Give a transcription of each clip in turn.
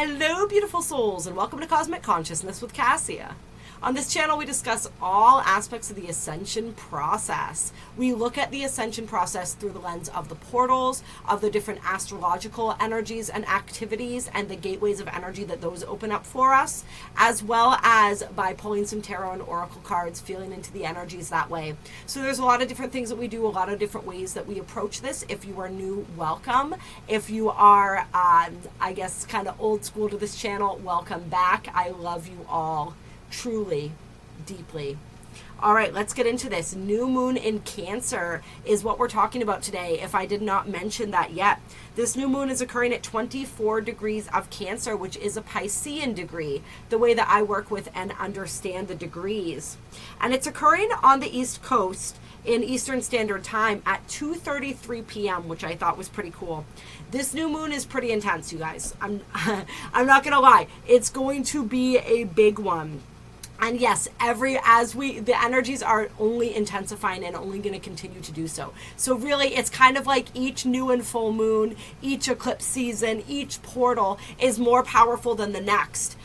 Hello, beautiful souls, and welcome to Cosmic Consciousness with Kassia. On this channel, we discuss all aspects of the ascension process. We look at the ascension process through the lens of the portals, of the different astrological energies and activities, and the gateways of energy that those open up for us, as well as by pulling some tarot and oracle cards, feeling into the energies that way. So there's a lot of different things that we do, a lot of different ways that we approach this. If you are new, welcome. If you are, I guess, kind of old school to this channel, welcome back. I love you all. Truly, deeply. All right, let's get into this. New moon in Cancer is what we're talking about today, if I did not mention that yet. This new moon is occurring at 24 degrees of Cancer, which is a Piscean degree, the way that I work with and understand the degrees. And it's occurring on the East Coast in Eastern Standard Time at 2:33 p.m., which I thought was pretty cool. This new moon is pretty intense, you guys. I'm not gonna lie. It's going to be a big one. And yes, the energies are only intensifying and only going to continue to do so. So really, it's kind of like each new and full moon, each eclipse season, each portal is more powerful than the next,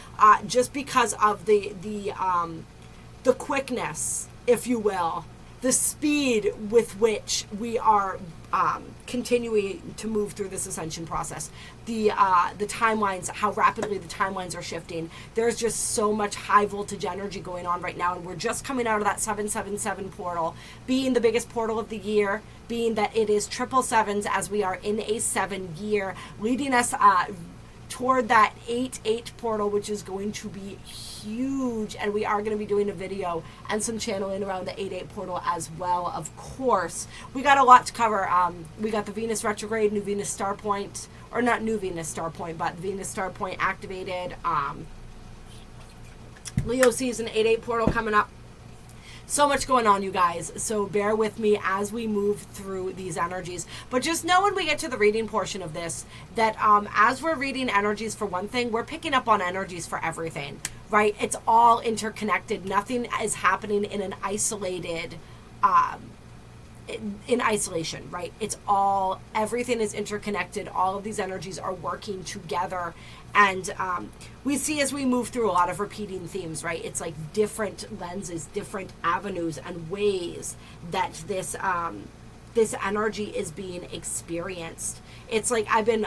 just because of the quickness, if you will, the speed with which we are continuing to move through this ascension process, the timelines, how rapidly the timelines are shifting. There's just so much high voltage energy going on right now, and we're just coming out of that 777 portal, being the biggest portal of the year, being that it is 777s as we are in a 7 year, leading us toward that 8-8 portal, which is going to be huge. And we are going to be doing a video and some channeling around the 8-8 portal as well, of course. We got a lot to cover. We got the Venus retrograde, new Venus star point, or not new Venus star point, but Venus star point activated. Leo season 8-8 portal coming up. So much going on, you guys. So bear with me as we move through these energies. But just know when we get to the reading portion of this, that as we're reading energies for one thing, we're picking up on energies for everything, right? It's all interconnected. Nothing is happening in an isolated, in isolation, right? Everything is interconnected. All of these energies are working together. And we see as we move through a lot of repeating themes, right? It's like different lenses, different avenues and ways that this energy is being experienced. It's like I've been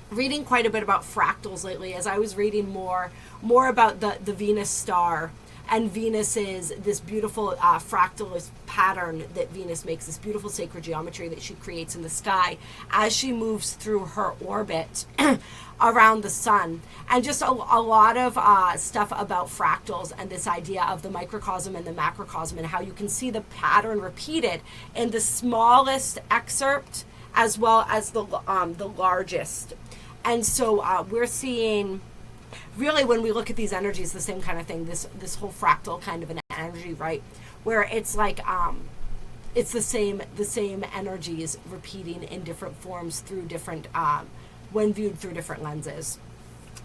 reading quite a bit about fractals lately, as I was reading more about the Venus star. And Venus is this beautiful fractal pattern that Venus makes, this beautiful sacred geometry that she creates in the sky as she moves through her orbit around the sun. And just a lot of stuff about fractals and this idea of the microcosm and the macrocosm, and how you can see the pattern repeated in the smallest excerpt as well as the largest. And so we're seeing, really, when we look at these energies, the same kind of thing, this whole fractal kind of an energy, right? Where it's like it's the same energies repeating in different forms through different when viewed through different lenses.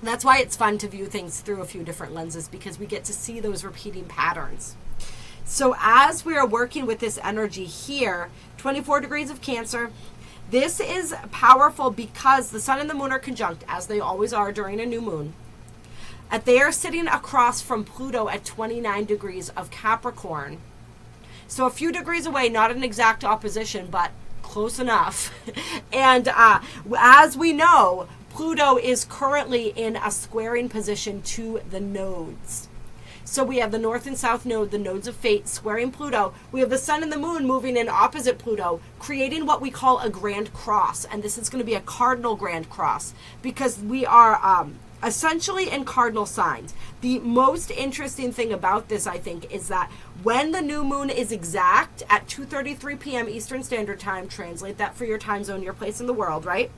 That's why it's fun to view things through a few different lenses, because we get to see those repeating patterns. So as we are working with this energy here, 24 degrees of Cancer, this is powerful because the sun and the moon are conjunct, as they always are during a new moon. They are sitting across from Pluto at 29 degrees of Capricorn. So a few degrees away, not an exact opposition, but close enough. And as we know, Pluto is currently in a squaring position to the nodes. So we have the north and south node, the nodes of fate, squaring Pluto. We have the sun and the moon moving in opposite Pluto, creating what we call a Grand Cross. And this is going to be a Cardinal Grand Cross, because we are essentially in cardinal signs. The most interesting thing about this, I think, is that when the new moon is exact at 2:33 p.m. Eastern Standard Time, translate that for your time zone, your place in the world, right?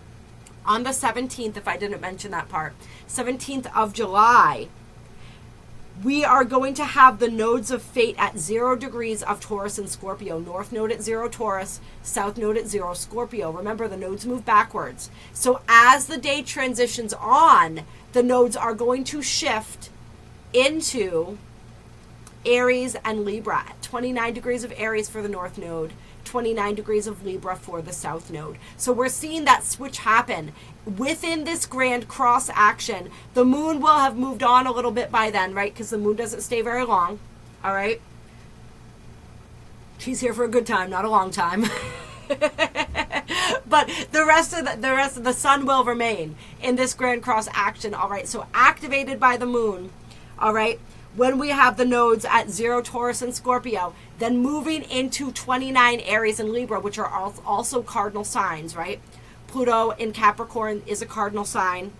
On the 17th, if I didn't mention that part, 17th of July, we are going to have the nodes of fate at 0 degrees of Taurus and Scorpio. North node at 0 Taurus, south node at 0 Scorpio. Remember, the nodes move backwards. So as the day transitions on, the nodes are going to shift into Aries and Libra. 29 degrees of Aries for the north node, 29 degrees of Libra for the South Node. So we're seeing that switch happen. Within this Grand Cross action, the moon will have moved on a little bit by then, right? Because the moon doesn't stay very long, all right? She's here for a good time, not a long time. But the rest of the sun will remain in this Grand Cross action, all right? So activated by the moon, all right? When we have the nodes at 0 Taurus and Scorpio, then moving into 29 Aries and Libra, which are also cardinal signs, right? Pluto in Capricorn is a cardinal sign.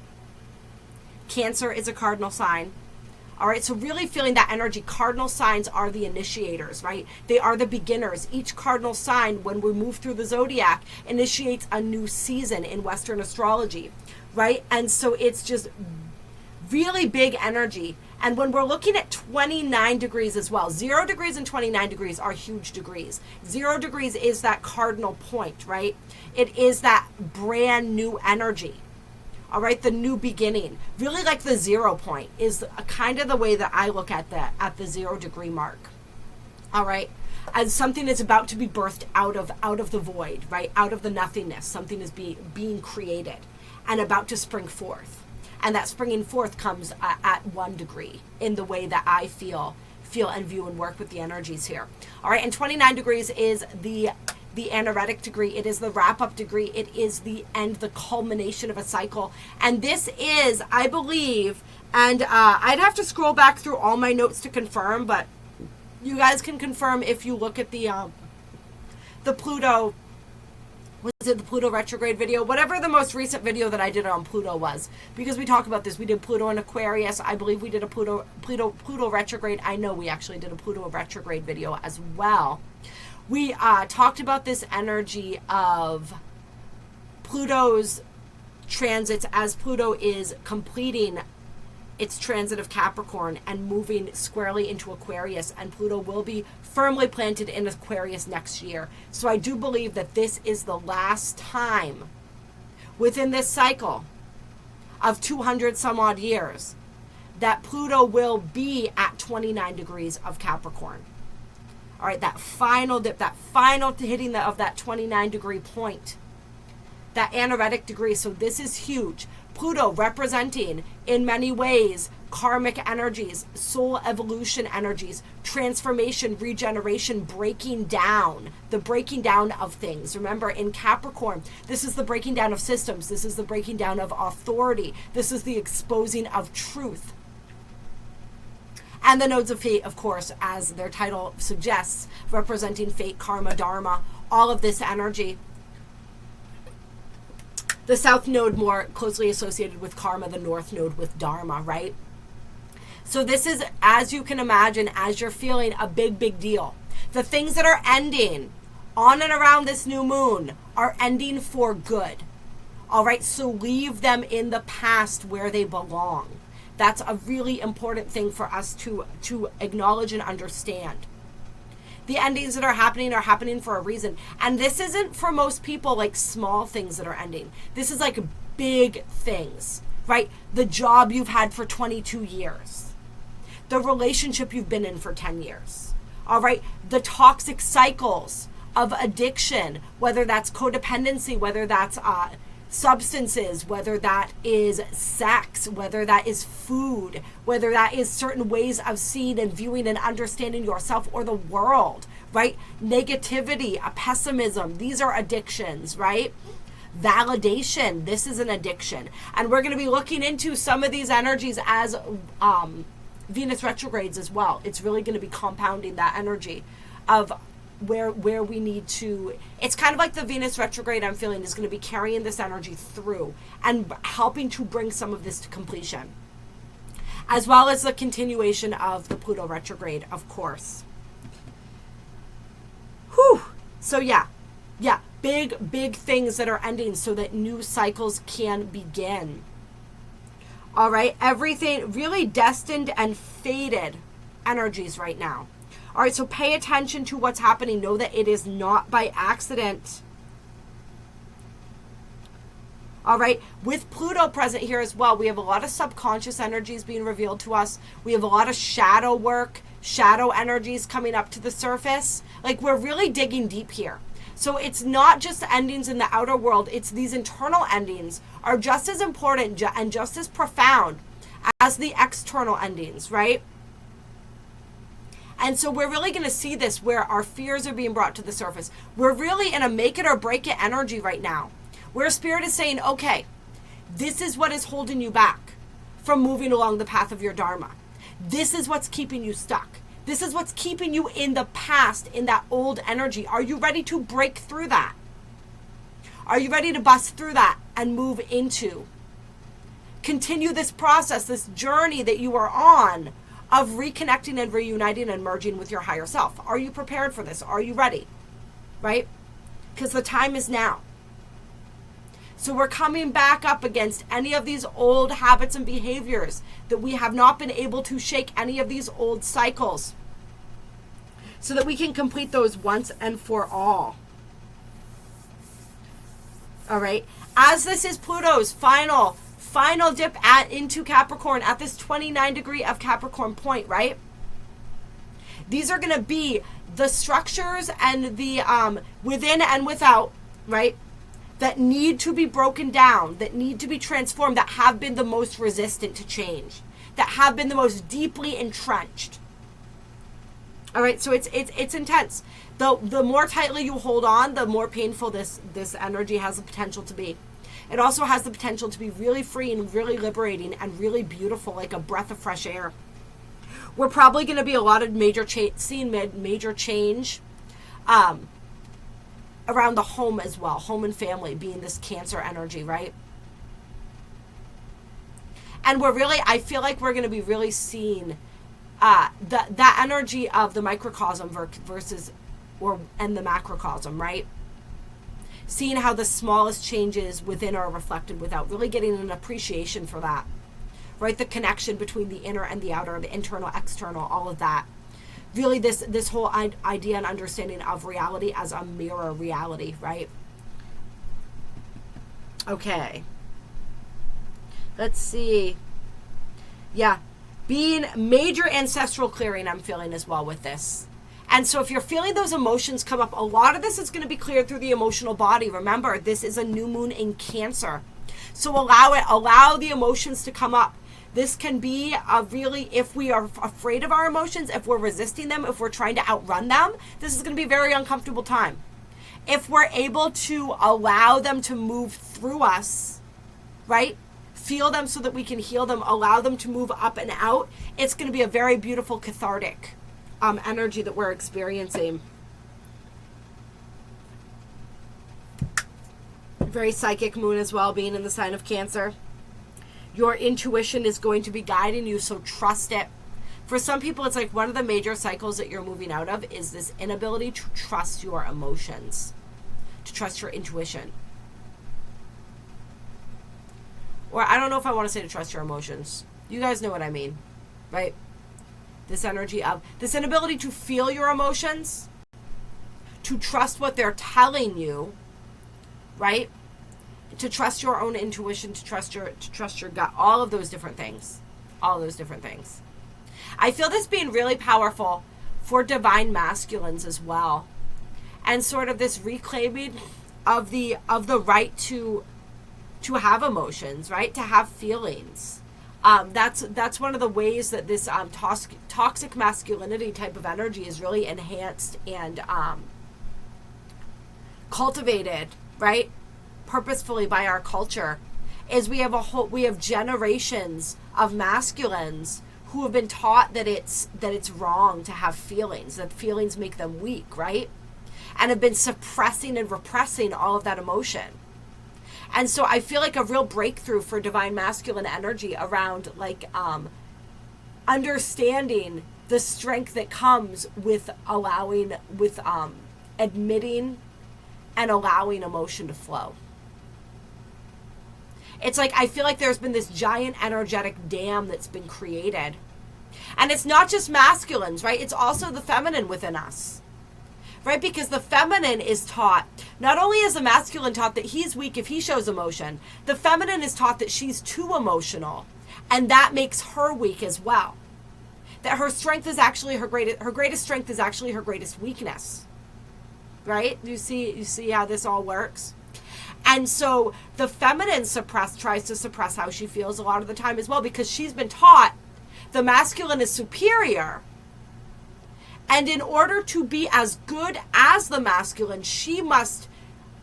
Cancer is a cardinal sign. All right, so really feeling that energy. Cardinal signs are the initiators, right? They are the beginners. Each cardinal sign, when we move through the zodiac, initiates a new season in Western astrology, right? And so it's just really big energy. And when we're looking at 29 degrees as well, 0 degrees and 29 degrees are huge degrees. 0 degrees is that cardinal point, right? It is that brand new energy. All right, the new beginning. Really like the 0 point is kind of the way that I look at the 0 degree mark. All right, as something is about to be birthed out of the void, right? Out of the nothingness. Something is being created and about to spring forth. And that springing forth comes at 1 degree in the way that I feel and view and work with the energies here. All right, and 29 degrees is the anaretic degree. It is the wrap-up degree. It is the end, the culmination of a cycle. And this is, I believe, and I'd have to scroll back through all my notes to confirm, but you guys can confirm if you look at the Pluto, was it the Pluto retrograde video? Whatever the most recent video that I did on Pluto was, because we talk about this. We did Pluto in Aquarius. I believe we did a Pluto retrograde. I know we actually did a Pluto retrograde video as well. We talked about this energy of Pluto's transits as Pluto is completing its transit of Capricorn and moving squarely into Aquarius, and Pluto will be firmly planted in Aquarius next year. So I do believe that this is the last time within this cycle of 200 some odd years that Pluto will be at 29 degrees of Capricorn. All right, that final dip, that final hitting of that 29 degree point, that anaretic degree. So this is huge. Pluto representing, in many ways, karmic energies, soul evolution energies, transformation, regeneration, breaking down, the breaking down of things. Remember, in Capricorn, this is the breaking down of systems. This is the breaking down of authority. This is the exposing of truth. And the nodes of fate, of course, as their title suggests, representing fate, karma, dharma, all of this energy. The South Node more closely associated with karma, the North Node with dharma, right? So this is, as you can imagine, as you're feeling, a big, big deal. The things that are ending on and around this new moon are ending for good. All right, so leave them in the past where they belong. That's a really important thing for us to acknowledge and understand. The endings that are happening for a reason. And this isn't for most people like small things that are ending. This is like big things, right? The job you've had for 22 years. The relationship you've been in for 10 years. All right? The toxic cycles of addiction, whether that's codependency, whether that's substances, whether that is sex, whether that is food, whether that is certain ways of seeing and viewing and understanding yourself or the world, right? Negativity, pessimism, these are addictions, right? Validation, this is an addiction. And we're going to be looking into some of these energies as Venus retrogrades as well. It's really going to be compounding that energy of where we need to, it's kind of like the Venus retrograde I'm feeling is going to be carrying this energy through and helping to bring some of this to completion, as well as the continuation of the Pluto retrograde, of course. Whew. So yeah, big things that are ending so that new cycles can begin. All right, everything really destined and fated energies right now. All right, so pay attention to what's happening. Know that it is not by accident. All right, with Pluto present here as well, we have a lot of subconscious energies being revealed to us. We have a lot of shadow work, shadow energies coming up to the surface. Like, we're really digging deep here. So it's not just endings in the outer world, it's these internal endings are just as important and just as profound as the external endings, right? And so we're really going to see this where our fears are being brought to the surface. We're really in a make it or break it energy right now, where Spirit is saying, okay, this is what is holding you back from moving along the path of your Dharma. This is what's keeping you stuck. This is what's keeping you in the past, in that old energy. Are you ready to break through that? Are you ready to bust through that and move into, continue this process, this journey that you are on of reconnecting and reuniting and merging with your higher self? Are you prepared for this? Are you ready? Right? Because the time is now. So we're coming back up against any of these old habits and behaviors that we have not been able to shake, any of these old cycles, so that we can complete those once and for all. All right. As this is Pluto's final dip into Capricorn at this 29 degree of Capricorn point, right? These are going to be the structures and the within and without, right? That need to be broken down, that need to be transformed, that have been the most resistant to change, that have been the most deeply entrenched. All right, so it's intense. The more tightly you hold on, the more painful this energy has the potential to be. It also has the potential to be really free and really liberating and really beautiful, like a breath of fresh air. We're probably going to be a lot of major change. Around the home as well, home and family being this Cancer energy, right? And I feel like we're going to be really seeing that energy of the microcosm versus and the macrocosm, right? Seeing how the smallest changes within are reflected without, really getting an appreciation for that, right? The connection between the inner and the outer, the internal, external, all of that. Really this whole idea and understanding of reality as a mirror reality, right? Okay. Let's see. Yeah. Being major ancestral clearing, I'm feeling as well with this. And so if you're feeling those emotions come up, a lot of this is going to be cleared through the emotional body. Remember, this is a new moon in Cancer. So allow the emotions to come up. This can be really, if we are afraid of our emotions, if we're resisting them, if we're trying to outrun them, this is going to be a very uncomfortable time. If we're able to allow them to move through us, right? Feel them so that we can heal them, allow them to move up and out, it's going to be a very beautiful cathartic energy that we're experiencing. Very psychic moon as well, being in the sign of Cancer. Your intuition is going to be guiding you, so trust it. For some people, it's like one of the major cycles that you're moving out of is this inability to trust your emotions, to trust your intuition. Or I don't know if I want to say to trust your emotions. You guys know what I mean, right? This energy of, this inability to feel your emotions, to trust what they're telling you, right? To trust your own intuition, to trust your gut, all of those different things. I feel this being really powerful for divine masculines as well. And sort of this reclaiming of the right to have emotions, right? To have feelings. That's one of the ways that this toxic masculinity type of energy is really enhanced and cultivated, right? Purposefully by our culture, is we have generations of masculines who have been taught that it's wrong to have feelings, that feelings make them weak, right? And have been suppressing and repressing all of that emotion. And so I feel like a real breakthrough for divine masculine energy around understanding the strength that comes with admitting and allowing emotion to flow. It's like, I feel like there's been this giant energetic dam that's been created. And it's not just masculines, right? It's also the feminine within us, right? Because the feminine is taught, not only is the masculine taught that he's weak if he shows emotion, the feminine is taught that she's too emotional. And that makes her weak as well. That her strength is actually her greatest strength is actually her greatest weakness. right? You see how this all works? And so the feminine tries to suppress how she feels a lot of the time as well, because she's been taught the masculine is superior. And in order to be as good as the masculine, she must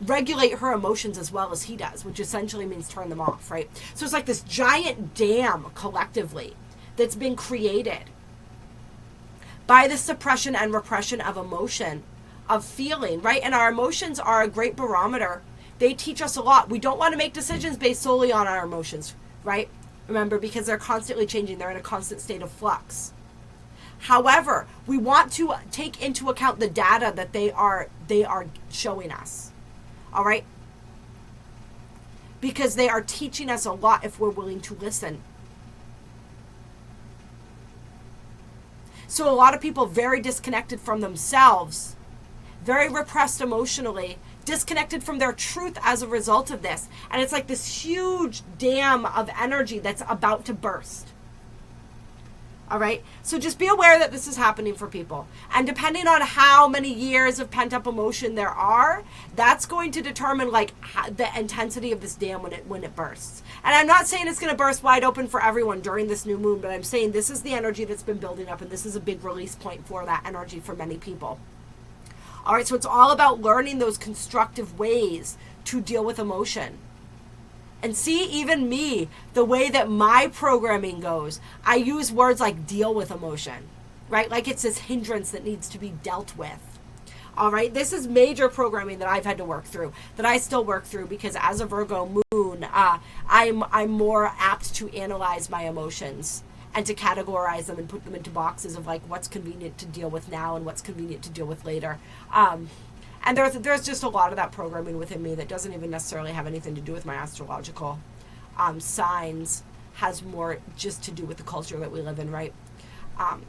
regulate her emotions as well as he does, which essentially means turn them off, right? So it's like this giant dam collectively that's been created by the suppression and repression of emotion, of feeling, right? And our emotions are a great barometer. They teach us a lot. We don't want to make decisions based solely on our emotions, right? Remember, because they're constantly changing. They're in a constant state of flux. However, we want to take into account the data that they are showing us. All right? Because they are teaching us a lot if we're willing to listen. So a lot of people very disconnected from themselves, very repressed emotionally, disconnected from their truth as a result of this. And it's like this huge dam of energy that's about to burst. All right? So just be aware that this is happening for people. And depending on how many years of pent-up emotion there are, that's going to determine like the intensity of this dam when it bursts. And I'm not saying it's going to burst wide open for everyone during this new moon, but I'm saying this is the energy that's been building up, and this is a big release point for that energy for many people. All right, so it's all about learning those constructive ways to deal with emotion. And see, even me, the way that my programming goes, I use words like deal with emotion, right? Like it's this hindrance that needs to be dealt with. All right, this is major programming that I've had to work through, that I still work through, because as a Virgo moon, I'm more apt to analyze my emotions and to categorize them and put them into boxes of like what's convenient to deal with now and what's convenient to deal with later. And there's just a lot of that programming within me that doesn't even necessarily have anything to do with my astrological signs, has more just to do with the culture that we live in, right?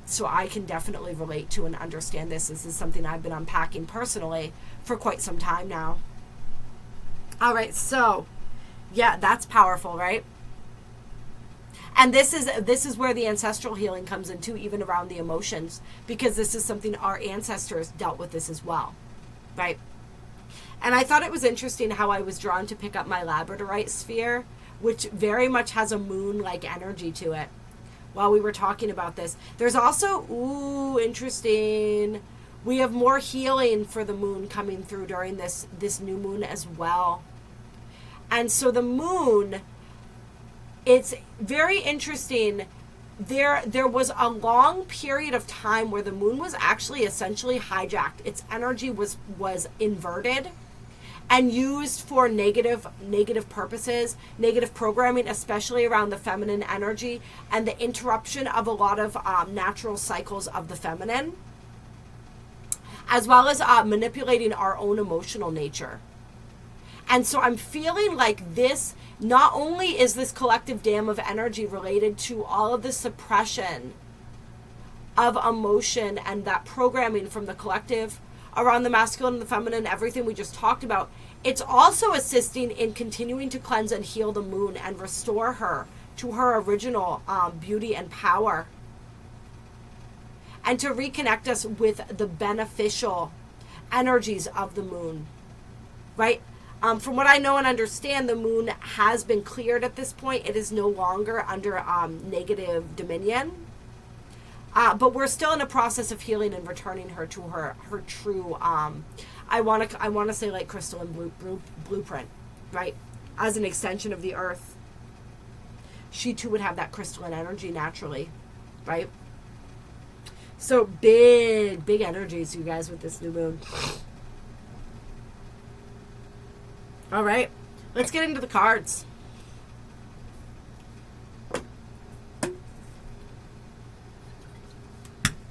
So I can definitely relate to and understand this. This is something I've been unpacking personally for quite some time now. All right, so yeah, that's powerful, right? And this is where the ancestral healing comes into, even around the emotions, because this is something our ancestors dealt with this as well. Right. And I thought it was interesting how I was drawn to pick up my labradorite sphere, which very much has a moon-like energy to it. While we were talking about this, there's also, interesting, we have more healing for the moon coming through during this new moon as well. And so the moon, it's very interesting. There was a long period of time where the moon was actually essentially hijacked. Its energy was inverted and used for negative purposes, negative programming, especially around the feminine energy and the interruption of a lot of natural cycles of the feminine, as well as manipulating our own emotional nature. And so I'm feeling like this, not only is this collective dam of energy related to all of the suppression of emotion and that programming from the collective around the masculine and the feminine, everything we just talked about, it's also assisting in continuing to cleanse and heal the moon and restore her to her original beauty and power, and to reconnect us with the beneficial energies of the moon, right? From what I know and understand, the moon has been cleared at this point. It is no longer under negative dominion. But we're still in a process of healing and returning her to her true, I want to say like crystalline blueprint, right? As an extension of the earth. She too would have that crystalline energy naturally, right? So big energies, you guys, with this new moon. All right, let's get into the cards.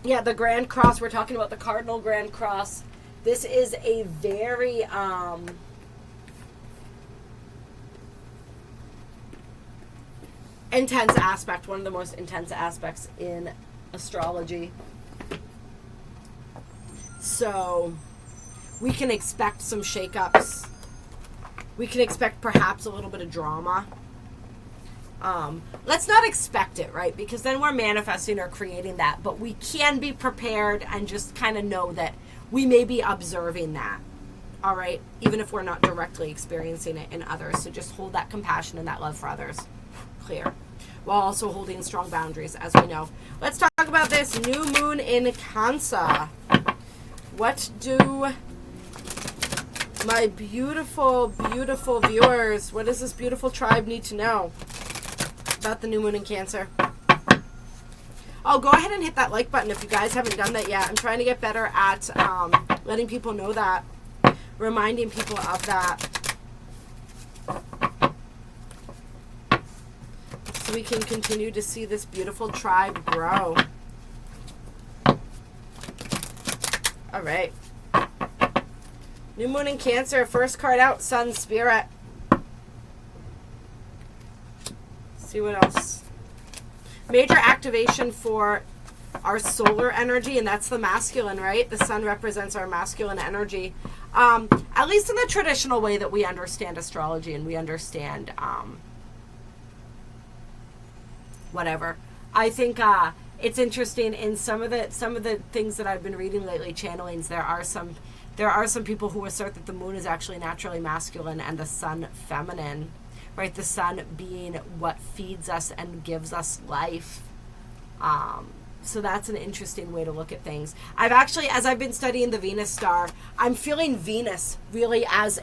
Yeah, the Grand Cross. We're talking about the Cardinal Grand Cross. This is a very intense aspect, one of the most intense aspects in astrology. So we can expect some shakeups. We can expect perhaps a little bit of drama. Let's not expect it, right? Because then we're manifesting or creating that. But we can be prepared and just kind of know that we may be observing that, all right? Even if we're not directly experiencing it in others. So just hold that compassion and that love for others. Clear. While also holding strong boundaries, as we know. Let's talk about this new moon in Cancer. What do my beautiful, beautiful viewers, what does this beautiful tribe need to know about the new moon in Cancer? Oh, go ahead and hit that like button if you guys haven't done that yet. I'm trying to get better at letting people know that, reminding people of that, so we can continue to see this beautiful tribe grow. All right. New moon in Cancer. First card out, Sun Spirit. See what else. Major activation for our solar energy, and that's the masculine, right? The sun represents our masculine energy. At least in the traditional way that we understand astrology and we understand whatever. I think it's interesting in some of the things that I've been reading lately, channelings, there are some people who assert that the moon is actually naturally masculine and the sun feminine, right? The sun being what feeds us and gives us life. So that's an interesting way to look at things. I've actually, as I've been studying the Venus star, I'm feeling Venus really as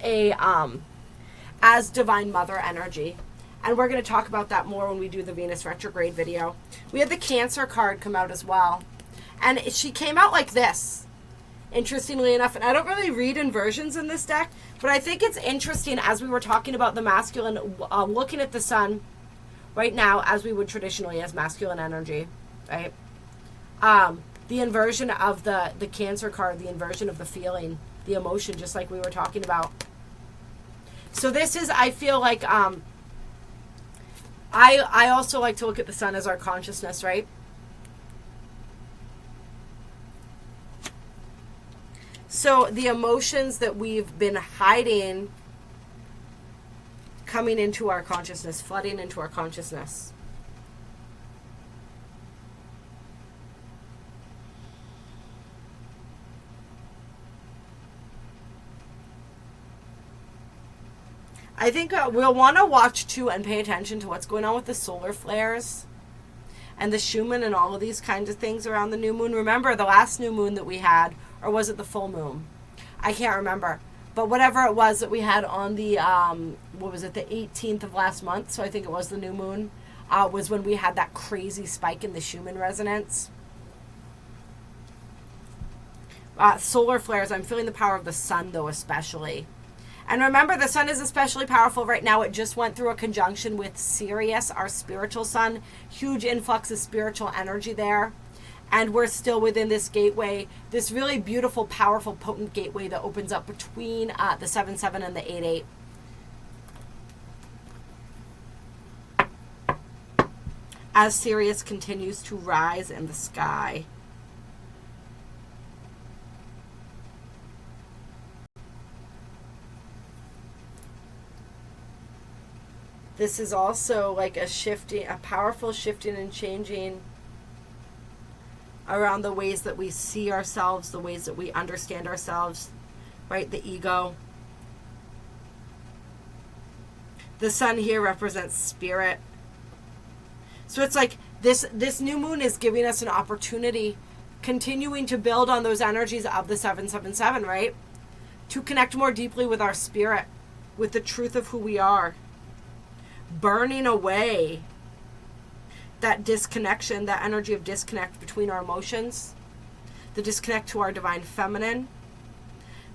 as divine mother energy. And we're going to talk about that more when we do the Venus retrograde video. We had the Cancer card come out as well. And she came out like this, interestingly enough. And I don't really read inversions in this deck, but I think it's interesting as we were talking about the masculine, looking at the sun right now as we would traditionally as masculine energy, right? The inversion of the Cancer card, the inversion of the feeling, the emotion, just like we were talking about. So this is, I feel like, I also like to look at the sun as our consciousness, right? So the emotions that we've been hiding coming into our consciousness, flooding into our consciousness. I think we'll want to watch too and pay attention to what's going on with the solar flares and the Schumann and all of these kinds of things around the new moon. Remember the last new moon that we had, or was it the full moon? I can't remember. But whatever it was that we had on the, what was it, the 18th of last month, so I think it was the new moon, was when we had that crazy spike in the Schumann resonance. Solar flares, I'm feeling the power of the sun though, especially. And remember, the sun is especially powerful right now. It just went through a conjunction with Sirius, our spiritual sun. Huge influx of spiritual energy there. And we're still within this gateway, this really beautiful, powerful, potent gateway that opens up between the 7-7 and the 8-8. As Sirius continues to rise in the sky. This is also like a powerful shifting and changing around the ways that we see ourselves, the ways that we understand ourselves, right? The ego. The sun here represents spirit. So it's like this new moon is giving us an opportunity, continuing to build on those energies of the 7-7-7, right? To connect more deeply with our spirit, with the truth of who we are. Burning away that disconnection, that energy of disconnect between our emotions, the disconnect to our divine feminine,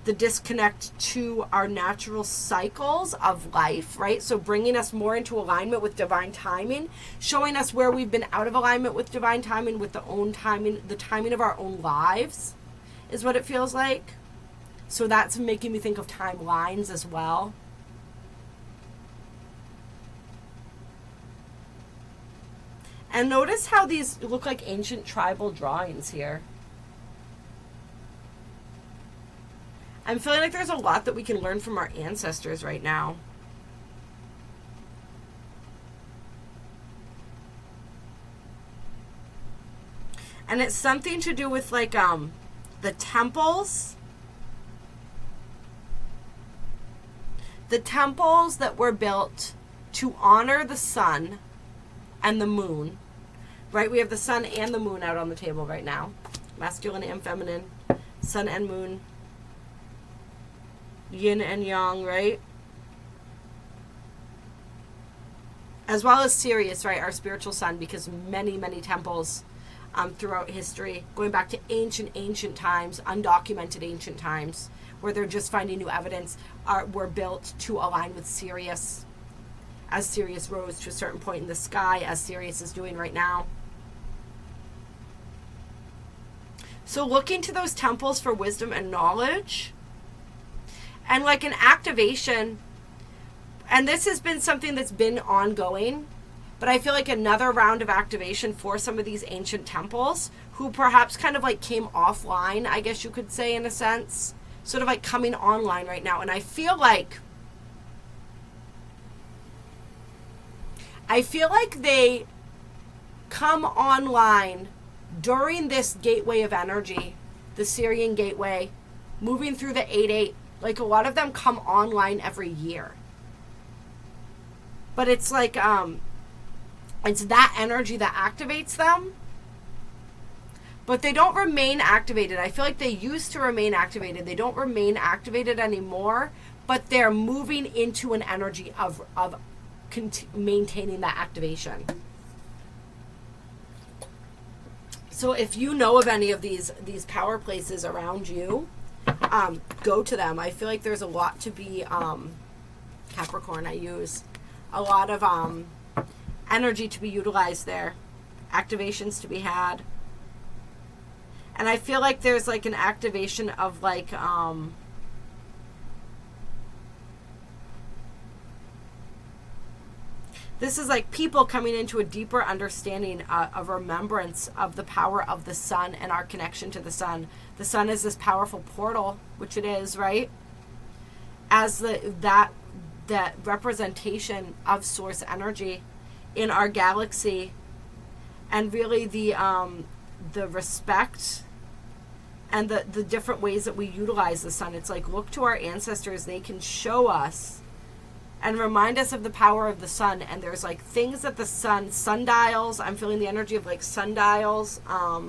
the disconnect to our natural cycles of life, right? So bringing us more into alignment with divine timing, showing us where we've been out of alignment with divine timing, with the own timing, the timing of our own lives is what it feels like. So that's making me think of timelines as well. And notice how these look like ancient tribal drawings here. I'm feeling like there's a lot that we can learn from our ancestors right now. And it's something to do with like the temples the temples that were built to honor the sun and the moon, right? We have the sun and the moon out on the table right now. Masculine and feminine, sun and moon, yin and yang, right? As well as Sirius, right? Our spiritual sun, because many, many temples throughout history, going back to ancient times, undocumented ancient times, where they're just finding new evidence, were built to align with Sirius. As Sirius rose to a certain point in the sky, as Sirius is doing right now. So looking to those temples for wisdom and knowledge, and like an activation, and this has been something that's been ongoing, but I feel like another round of activation for some of these ancient temples who perhaps kind of like came offline, I guess you could say, in a sense, sort of like coming online right now. And I feel like they come online during this gateway of energy, the Syrian gateway, moving through the 8-8. Like a lot of them come online every year. But it's like, it's that energy that activates them. But they don't remain activated. I feel like they used to remain activated. They don't remain activated anymore, but they're moving into an energy of maintaining that activation. So if you know of any of these power places around you, go to them. I feel like there's a lot to be, Capricorn, I use a lot of energy to be utilized there, activations to be had. And I feel like there's like an activation of like this is like people coming into a deeper understanding, of remembrance of the power of the sun and our connection to the sun. The sun is this powerful portal, which it is, right? As that representation of source energy in our galaxy, and really the respect and the different ways that we utilize the sun. It's like, look to our ancestors. They can show us and remind us of the power of the sun. And there's like things that the sundials, I'm feeling the energy of like sundials. I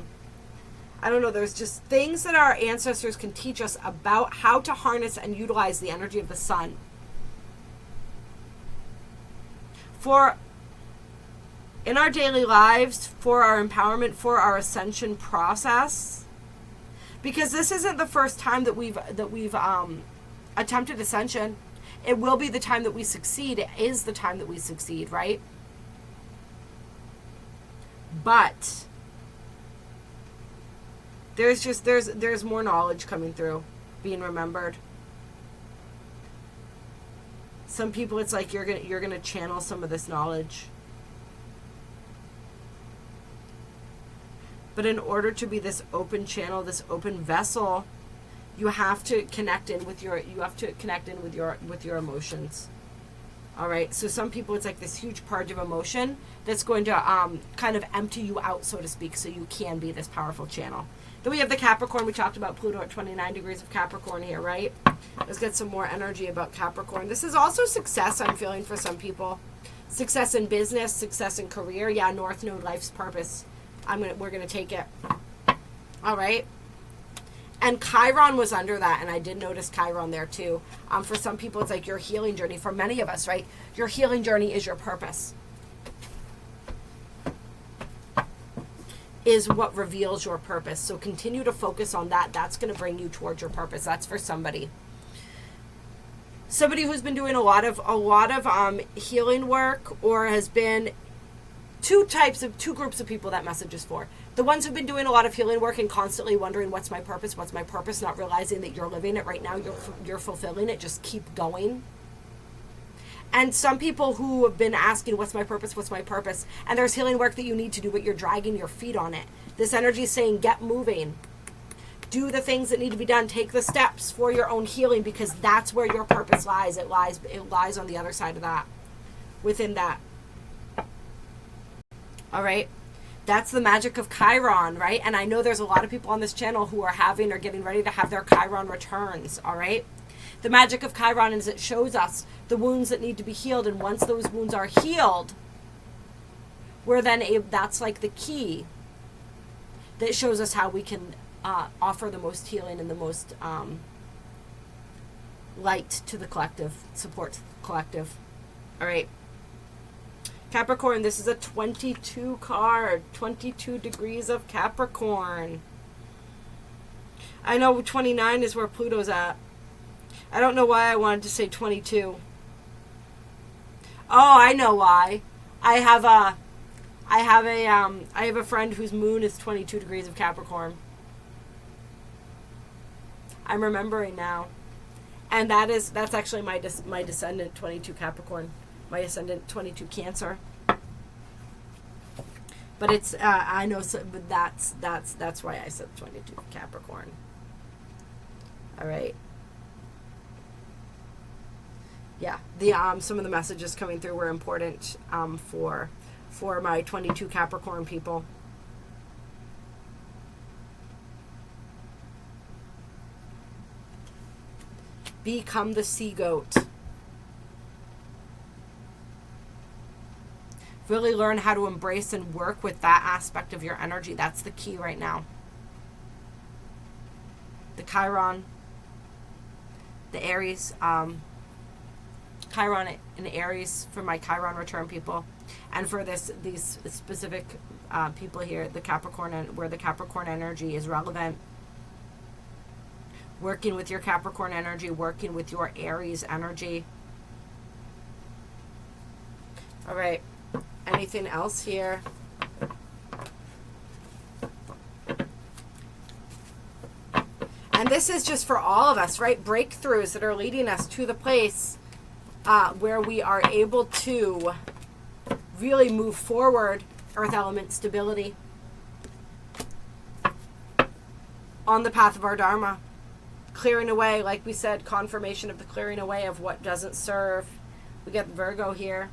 don't know, there's just things that our ancestors can teach us about how to harness and utilize the energy of the sun in our daily lives, for our empowerment, for our ascension process. Because this isn't the first time that we've attempted ascension. It will be the time that we succeed. It is the time that we succeed, right? But there's more knowledge coming through, being remembered. Some people, it's like you're gonna channel some of this knowledge. But in order to be this open channel, this open vessel, you have to connect in with your emotions. All right. So some people, it's like this huge purge of emotion that's going to kind of empty you out, so to speak, so you can be this powerful channel. Then we have the Capricorn. We talked about Pluto at 29 degrees of Capricorn here, right? Let's get some more energy about Capricorn. This is also success, I'm feeling, for some people. Success in business, success in career. Yeah, North Node, life's purpose. We're gonna take it. All right. And Chiron was under that, and I did notice Chiron there too. For some people, it's like your healing journey. For many of us, right? Your healing journey is your purpose. Is what reveals your purpose. So continue to focus on that. That's going to bring you towards your purpose. That's for somebody. Somebody who's been doing a lot of healing work, or has been two groups of people that message is for. The ones who've been doing a lot of healing work and constantly wondering, what's my purpose, not realizing that you're living it right now, you're fulfilling it, just keep going. And some people who have been asking, what's my purpose, and there's healing work that you need to do, but you're dragging your feet on it. This energy is saying, get moving. Do the things that need to be done. Take the steps for your own healing, because that's where your purpose lies. It lies on the other side of that, within that. All right. That's the magic of Chiron, right? And I know there's a lot of people on this channel who are having or getting ready to have their Chiron returns, all right? The magic of Chiron is it shows us the wounds that need to be healed, and once those wounds are healed, we're then that's like the key that shows us how we can offer the most healing and the most light to the collective, support the collective. All right. Capricorn, this is a 22 card. 22 degrees of Capricorn. I know 29 is where Pluto's at. I don't know why I wanted to say 22. Oh, I know why. I have a friend whose moon is 22 degrees of Capricorn. I'm remembering now. And that's actually my descendant, 22 Capricorn. My ascendant, 22 Cancer. But it's I know, so, but that's why I said 22 Capricorn. All right. Yeah, the some of the messages coming through were important for my 22 Capricorn people. Become the sea goat. Really learn how to embrace and work with that aspect of your energy. That's the key right now. The Chiron, the Aries, Chiron and Aries for my Chiron return people, and for these specific people here, the Capricorn, where the Capricorn energy is relevant. Working with your Capricorn energy, working with your Aries energy. All right. Anything else here? And this is just for all of us, right? Breakthroughs that are leading us to the place where we are able to really move forward. Earth element stability on the path of our Dharma. Clearing away, like we said, confirmation of the clearing away of what doesn't serve. We get Virgo here.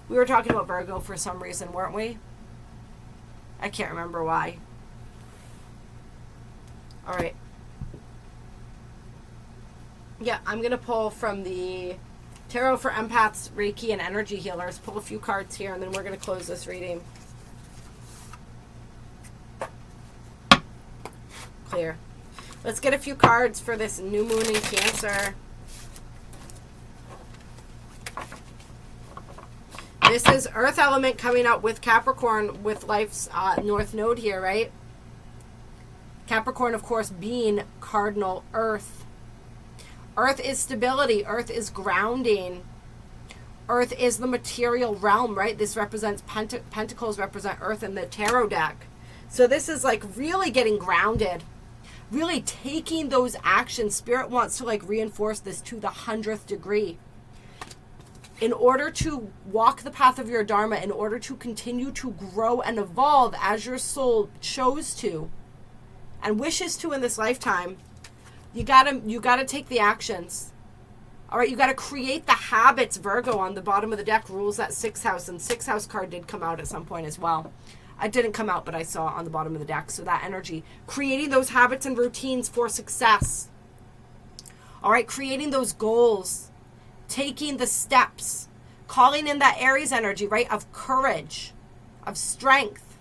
We were talking about Virgo for some reason, weren't we? I can't remember why. All right. Yeah, I'm going to pull from the Tarot for Empaths, Reiki, and Energy Healers. Pull a few cards here, and then we're going to close this reading. Clear. Let's get a few cards for this new moon in Cancer. This is Earth element coming out with Capricorn with life's North Node here, right? Capricorn, of course, being cardinal Earth. Earth is stability. Earth is grounding. Earth is the material realm, right? This represents Pentacles represent Earth in the tarot deck. So this is like really getting grounded. Really taking those actions. Spirit wants to like reinforce this to the 100th degree. In order to walk the path of your Dharma, in order to continue to grow and evolve as your soul chose to and wishes to in this lifetime, you gotta take the actions. All right, you gotta create the habits. Virgo on the bottom of the deck rules that 6th house, and 6th house card did come out at some point as well. It didn't come out, but I saw it on the bottom of the deck. So that energy, creating those habits and routines for success. All right, creating those goals. Taking the steps, calling in that Aries energy, right, of courage, of strength.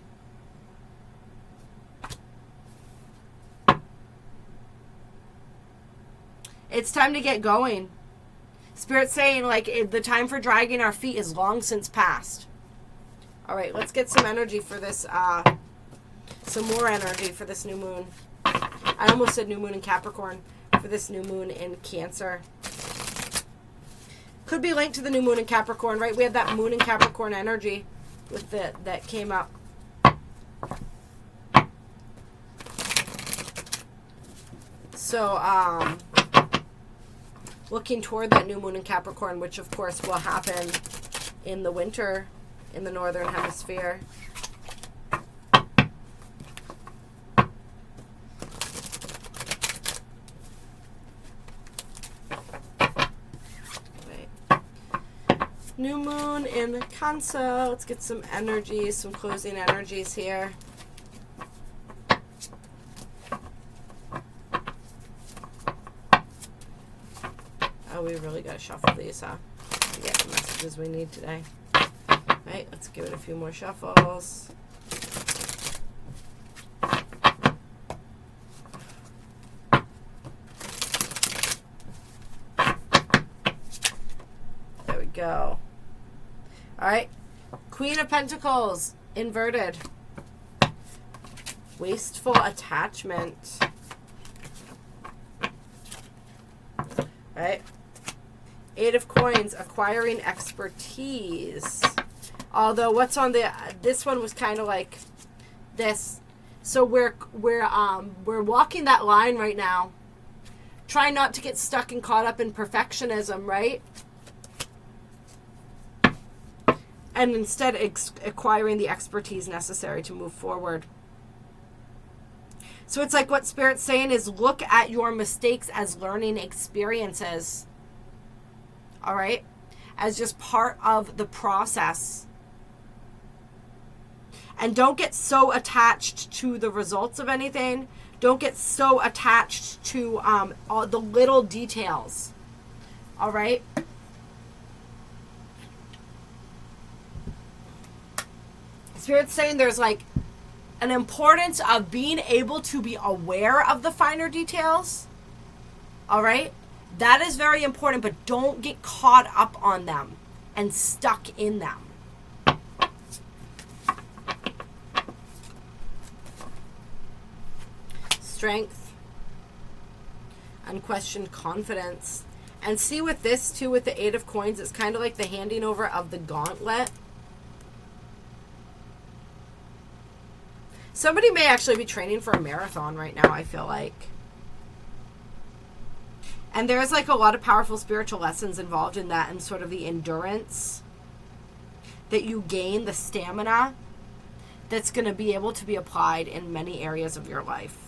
It's time to get going. Spirit's saying, like, the time for dragging our feet is long since past. All right, let's get some energy for this, some more energy for this new moon. I almost said new moon in Capricorn, for this new moon in Cancer. Could be linked to the new moon in Capricorn, right? We had that moon in Capricorn energy with that came up. So, looking toward that new moon in Capricorn, which of course will happen in the winter in the northern hemisphere. New moon in Cancer. Let's get some energies, some closing energies here. Oh, we really got to shuffle these, huh? To get the messages we need today. Right, let's give it a few more shuffles. There we go. All right, Queen of Pentacles, inverted. Wasteful attachment. Right? Eight of Coins, acquiring expertise. Although what's on the this one was kind of like this. So we're walking that line right now. Try not to get stuck and caught up in perfectionism, right? And instead acquiring the expertise necessary to move forward. So it's like what Spirit's saying is look at your mistakes as learning experiences. All right? As just part of the process. And don't get so attached to the results of anything. Don't get so attached to all the little details. All right? Spirit's saying there's like an importance of being able to be aware of the finer details. All right? That is very important, but don't get caught up on them and stuck in them. Strength, unquestioned confidence. And see with this too, with the Eight of Coins, it's kind of like the handing over of the gauntlet. Somebody may actually be training for a marathon right now, I feel like. And there's like a lot of powerful spiritual lessons involved in that, and sort of the endurance that you gain, the stamina that's going to be able to be applied in many areas of your life.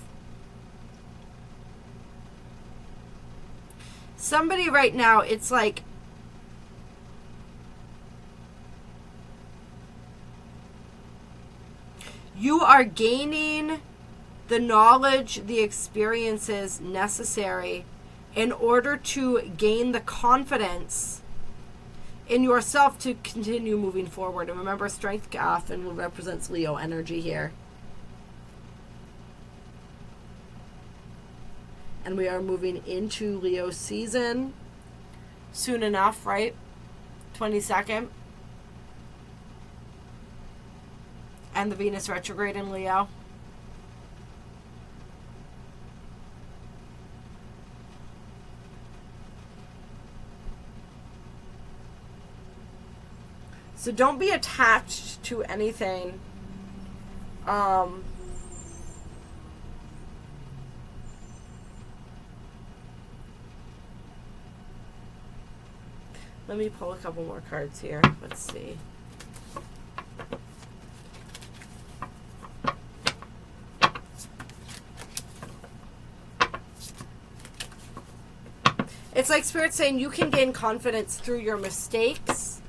Somebody right now, it's like you are gaining the knowledge, the experiences necessary in order to gain the confidence in yourself to continue moving forward. And remember, strength often represents Leo energy here. And we are moving into Leo season soon enough, right? 22nd. And the Venus retrograde in Leo. So don't be attached to anything. Let me pull a couple more cards here. Let's see. It's like Spirit saying you can gain confidence through your mistakes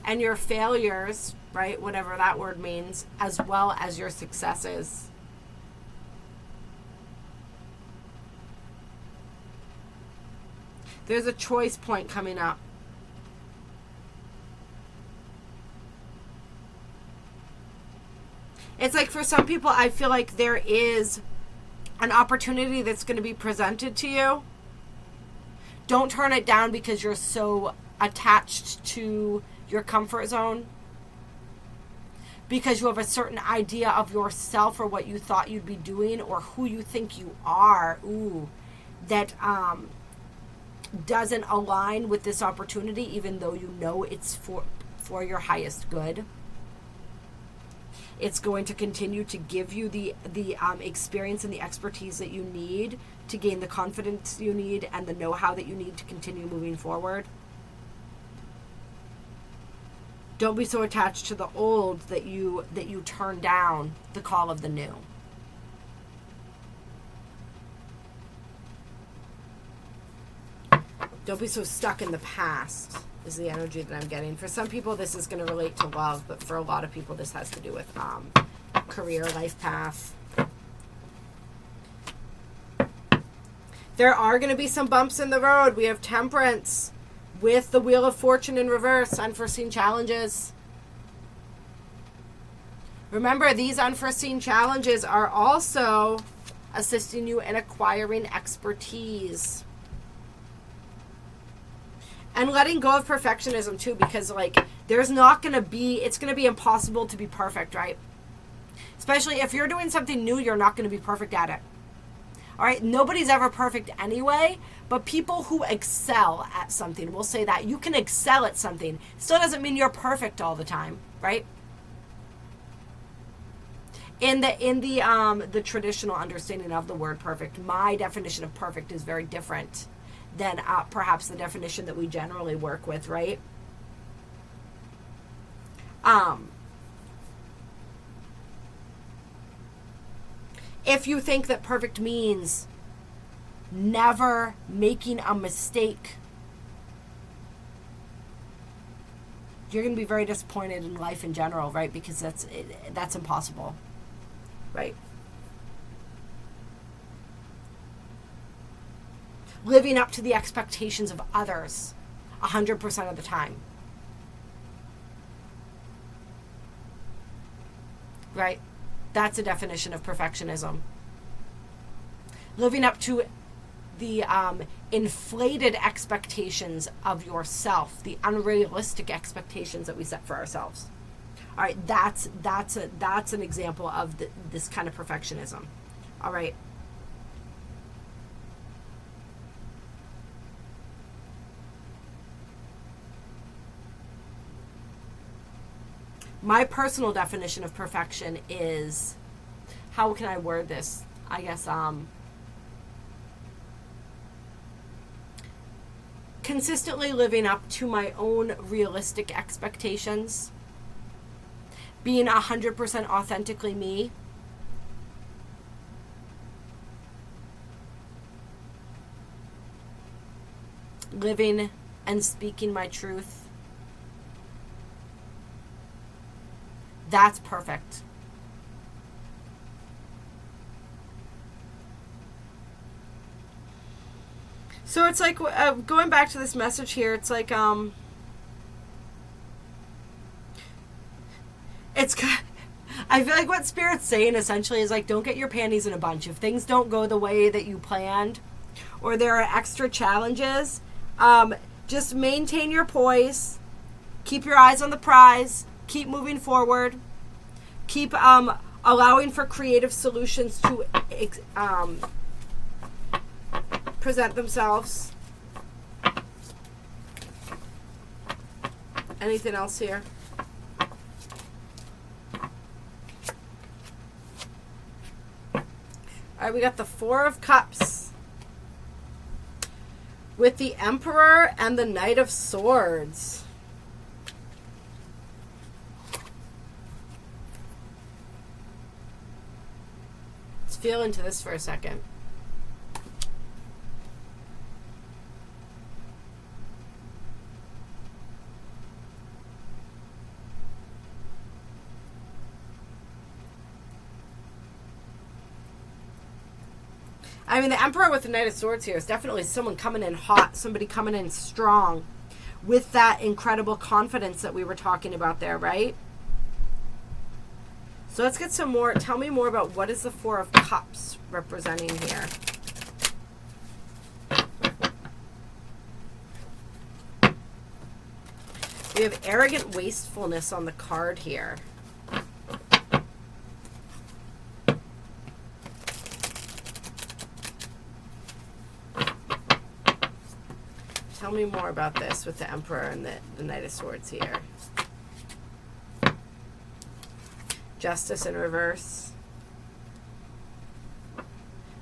and your failures, right? Whatever that word means, as well as your successes. There's a choice point coming up. It's like for some people, I feel like there is an opportunity that's going to be presented to you. Don't turn it down because you're so attached to your comfort zone. Because you have a certain idea of yourself or what you thought you'd be doing or who you think you are. Ooh, that doesn't align with this opportunity, even though you know it's for your highest good. It's going to continue to give you the experience and the expertise that you need to gain the confidence you need and the know-how that you need to continue moving forward. Don't be so attached to the old that you turn down the call of the new. Don't be so stuck in the past, is the energy that I'm getting. For some people, this is going to relate to love, but for a lot of people, this has to do with career, life path. There are going to be some bumps in the road. We have Temperance with the Wheel of Fortune in reverse, unforeseen challenges. Remember, these unforeseen challenges are also assisting you in acquiring expertise. And letting go of perfectionism too, because like there's not going to be, it's going to be impossible to be perfect, right? Especially if you're doing something new, you're not going to be perfect at it. All right, nobody's ever perfect anyway, but people who excel at something, we'll say that. You can excel at something. Still doesn't mean you're perfect all the time, right? In the traditional understanding of the word perfect, my definition of perfect is very different than perhaps the definition that we generally work with, right? If you think that perfect means never making a mistake, you're going to be very disappointed in life in general, right? Because that's impossible, right? Living up to the expectations of others 100% of the time, right? That's a definition of perfectionism. Living up to the inflated expectations of yourself, the unrealistic expectations that we set for ourselves. All right, that's an example of this kind of perfectionism. All right. My personal definition of perfection is, how can I word this? I guess, consistently living up to my own realistic expectations, being 100% authentically me, living and speaking my truth. That's perfect. So it's like, going back to this message here, it's like, it's, I feel like what Spirit's saying essentially is like, don't get your panties in a bunch. If things don't go the way that you planned, or there are extra challenges, just maintain your poise, keep your eyes on the prize, keep moving forward, keep allowing for creative solutions to present themselves. Anything else here? All right, we got the Four of Cups with the Emperor and the Knight of Swords. Let's feel into this for a second. I mean, the Emperor with the Knight of Swords here is definitely someone coming in hot, somebody coming in strong with that incredible confidence that we were talking about there, right? So let's get some more. Tell me more about what is the Four of Cups representing here. We have arrogant wastefulness on the card here. Tell me more about this with the Emperor and the Knight of Swords here. Justice in reverse.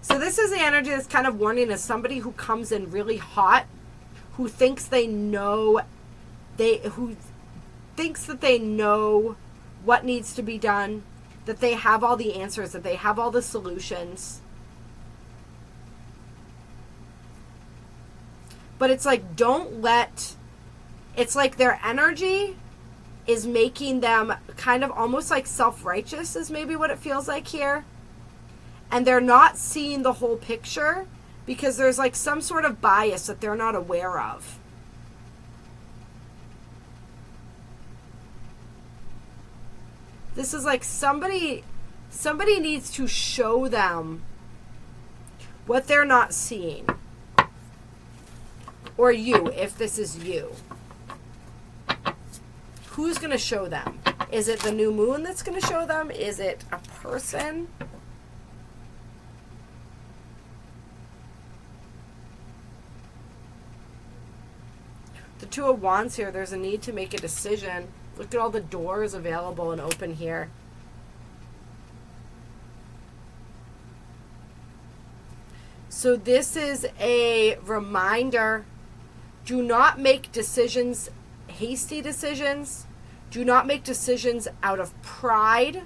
So this is the energy that's kind of warning us, somebody who comes in really hot, who thinks they know, who thinks that they know what needs to be done, that they have all the answers, that they have all the solutions. But it's like, don't let, it's like their energy is making them kind of almost like self-righteous is maybe what it feels like here. And they're not seeing the whole picture. because there's like some sort of bias that they're not aware of. This is like somebody needs to show them what they're not seeing. Or you, if this is you. Who's going to show them? Is it the new moon that's going to show them? Is it a person? The Two of Wands here, there's a need to make a decision. Look at all the doors available and open here. So this is a reminder. Do not make decisions, hasty decisions. Do not make decisions out of pride.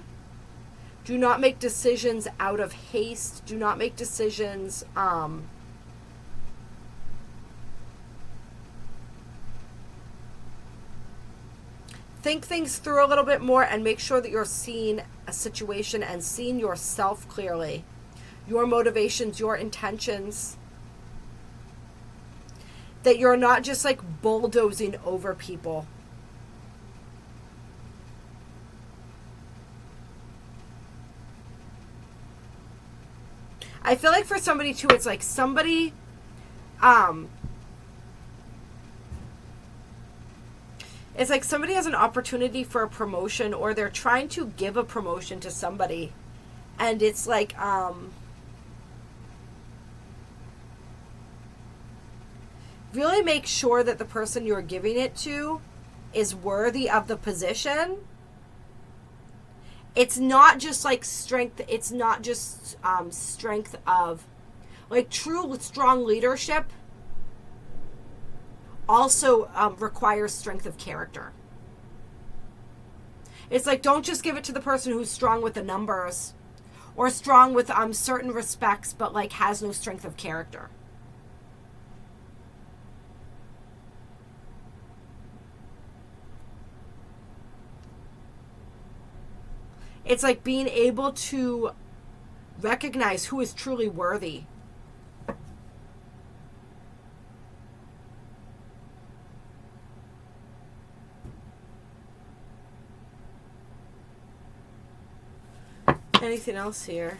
Do not make decisions out of haste. Do not make decisions think things through a little bit more and make sure that you're seeing a situation and seeing yourself clearly. Your motivations, your intentions. That you're not just like bulldozing over people. I feel like for somebody too, it's like somebody it's like somebody has an opportunity for a promotion, or they're trying to give a promotion to somebody, and it's like really make sure that the person you're giving it to is worthy of the position. It's not just like strength. It's not just strength of like true strong leadership. Also requires strength of character. It's like, don't just give it to the person who's strong with the numbers or strong with certain respects, but like has no strength of character. It's like being able to recognize who is truly worthy. Anything else here?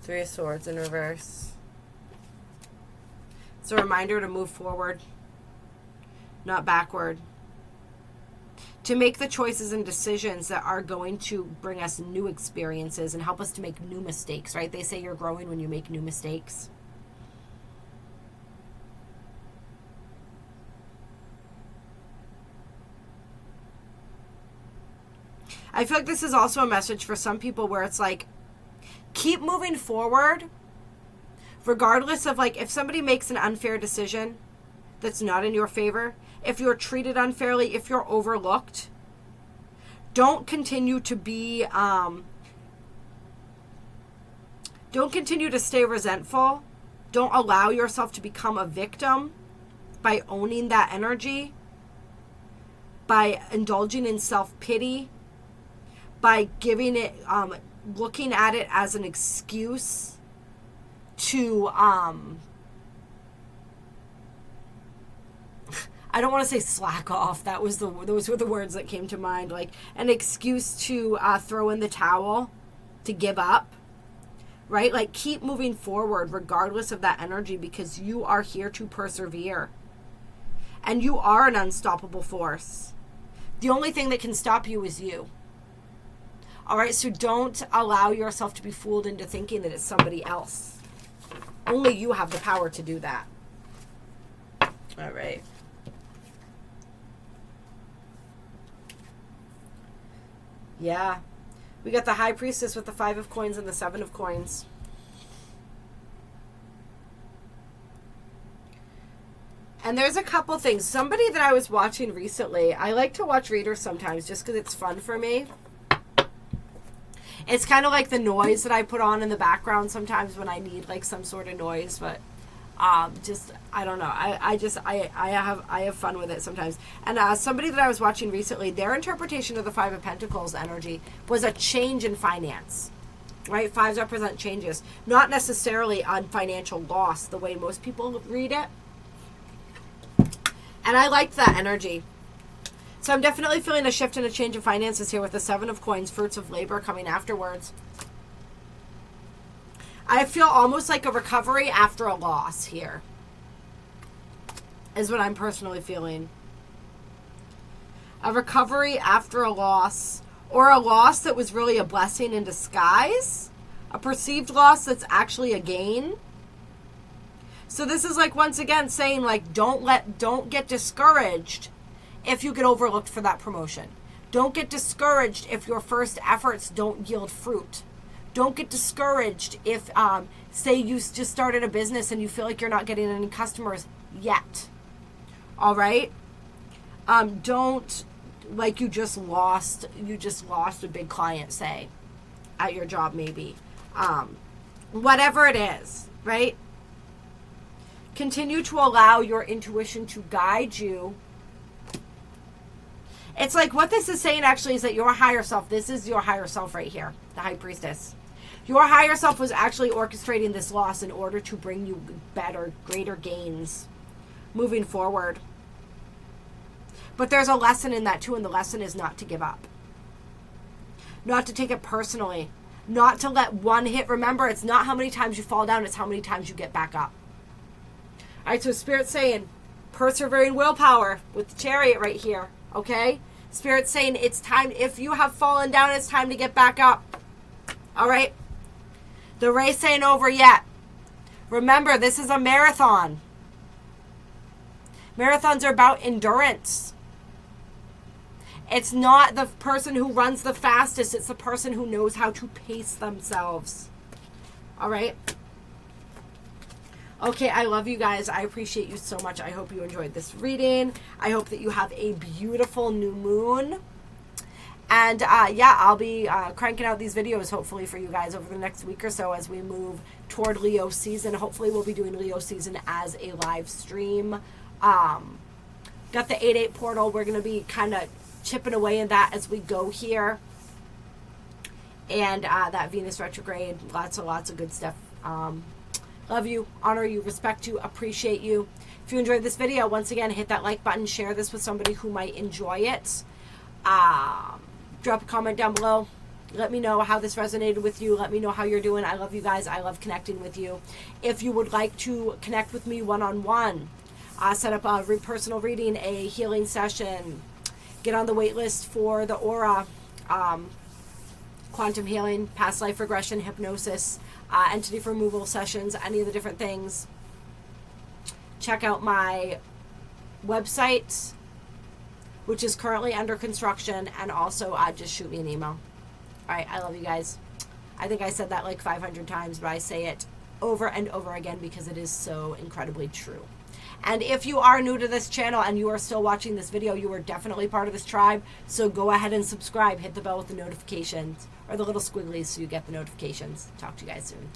Three of Swords in reverse. It's a reminder to move forward, not backward. To make the choices and decisions that are going to bring us new experiences and help us to make new mistakes, right? They say you're growing when you make new mistakes. I feel like this is also a message for some people where it's like, keep moving forward, regardless of like, if somebody makes an unfair decision that's not in your favor, if you're treated unfairly, if you're overlooked, don't continue to be, don't continue to stay resentful. Don't allow yourself to become a victim by owning that energy, by indulging in self-pity, by giving it, looking at it as an excuse to, I don't want to say slack off. Those were the words that came to mind. Like an excuse to throw in the towel, to give up, right? Like keep moving forward regardless of that energy, because you are here to persevere. And you are an unstoppable force. The only thing that can stop you is you. All right, so don't allow yourself to be fooled into thinking that it's somebody else. Only you have the power to do that. All right. Yeah. We got the High Priestess with the 5 of Coins and the 7 of Coins. And there's a couple things. Somebody that I was watching recently, I like to watch readers sometimes just because it's fun for me. It's kind of like the noise that I put on in the background sometimes when I need like some sort of noise. But Just, I don't know. I have fun with it sometimes. And somebody that I was watching recently, their interpretation of the Five of Pentacles energy was a change in finance, right? Fives represent changes, not necessarily on financial loss, the way most people read it. And I liked that energy. So I'm definitely feeling a shift and a change in finances here with the Seven of Coins, fruits of labor coming afterwards. I feel almost like a recovery after a loss here, is what I'm personally feeling. A recovery after a loss, or a loss that was really a blessing in disguise. A perceived loss that's actually a gain. So this is like, once again, saying like, don't get discouraged if you get overlooked for that promotion. Don't get discouraged if your first efforts don't yield fruit. Don't get discouraged if, say you just started a business and you feel like you're not getting any customers yet. All right? Don't, like you just lost a big client, say, at your job maybe. Whatever it is, right? Continue to allow your intuition to guide you. It's like what this is saying actually is that your higher self, this is your higher self right here, the High Priestess. Your higher self was actually orchestrating this loss in order to bring you better, greater gains moving forward. But there's a lesson in that too, and the lesson is not to give up. Not to take it personally. Not to let one hit. Remember, it's not how many times you fall down, it's how many times you get back up. All right, so Spirit's saying persevering willpower with the Chariot right here, okay? Spirit's saying it's time, if you have fallen down, it's time to get back up. All right? The race ain't over yet. Remember, this is a marathon. Marathons are about endurance. It's not the person who runs the fastest. It's the person who knows how to pace themselves. All right? Okay, I love you guys. I appreciate you so much. I hope you enjoyed this reading. I hope that you have a beautiful new moon. And yeah, I'll be cranking out these videos hopefully for you guys over the next week or so as we move toward Leo season. Hopefully we'll be doing Leo season as a live stream. Got the 8-8 portal. We're going to be kind of chipping away in that as we go here. And that Venus retrograde. Lots of good stuff. Love you, honor you, respect you, appreciate you. If you enjoyed this video, once again, hit that like button. Share this with somebody who might enjoy it. Drop a comment down below. Let me know how this resonated with you. Let me know how you're doing. I love you guys. I love connecting with you. If you would like to connect with me one-on-one, set up a personal reading, a healing session, get on the wait list for the aura, quantum healing, past life regression, hypnosis, entity removal sessions, any of the different things, check out my website, which is currently under construction, and also just shoot me an email. All right, I love you guys. I think I said that like 500 times, but I say it over and over again because it is so incredibly true. And if you are new to this channel and you are still watching this video, you are definitely part of this tribe. So go ahead and subscribe. Hit the bell with the notifications, or the little squigglies so you get the notifications. Talk to you guys soon.